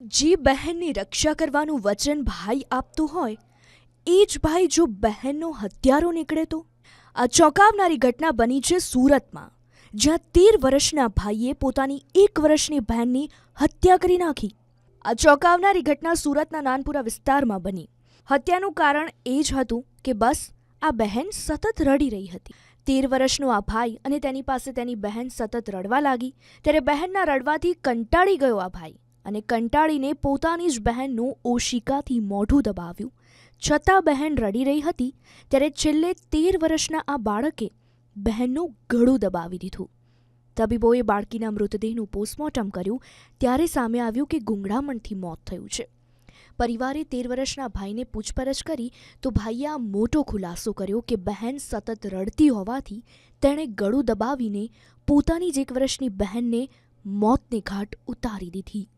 જે બહેનની રક્ષા કરવાનું વચન ભાઈ આપતો હોય એ જ ભાઈ જો બહેનનો હત્યારો નીકળે તો? આ ચોંકાવનારી ઘટના બની છે સુરતમાં, જ્યાં 13 વર્ષના ભાઈએ પોતાની 1 વર્ષની બહેનની હત્યા કરી નાખી. આ ચોંકાવનારી ઘટના સુરતના નાનપુરા વિસ્તારમાં બની. હત્યાનું કારણ એ જ હતું કે બસ આ બહેન સતત રડી રહી હતી. 13 વર્ષનો આ ભાઈ અને તેની પાસે તેની બહેન સતત રડવા લાગી ત્યારે બહેનના રડવાથી કંટાળી ગયો આ ભાઈ અને કંટાળીને પોતાની જ બહેનનું ઓશિકાથી મોઢું દબાવ્યું. છતાં બહેન રડી રહી હતી ત્યારે છેલ્લે 13 વર્ષના આ બાળકે બહેનનું ગળું દબાવી દીધું. તબીબોએ બાળકીના મૃતદેહનું પોસ્ટમોર્ટમ કર્યું ત્યારે સામે આવ્યું કે ગૂંગળામણથી મોત થયું છે. પરિવારે 13 વર્ષના ભાઈને પૂછપરછ કરી તો ભાઈએ આ મોટો ખુલાસો કર્યો કે બહેન સતત રડતી હોવાથી તેણે ગળું દબાવીને પોતાની જ 1 વર્ષની બહેનને મોતને ઘાટ ઉતારી દીધી.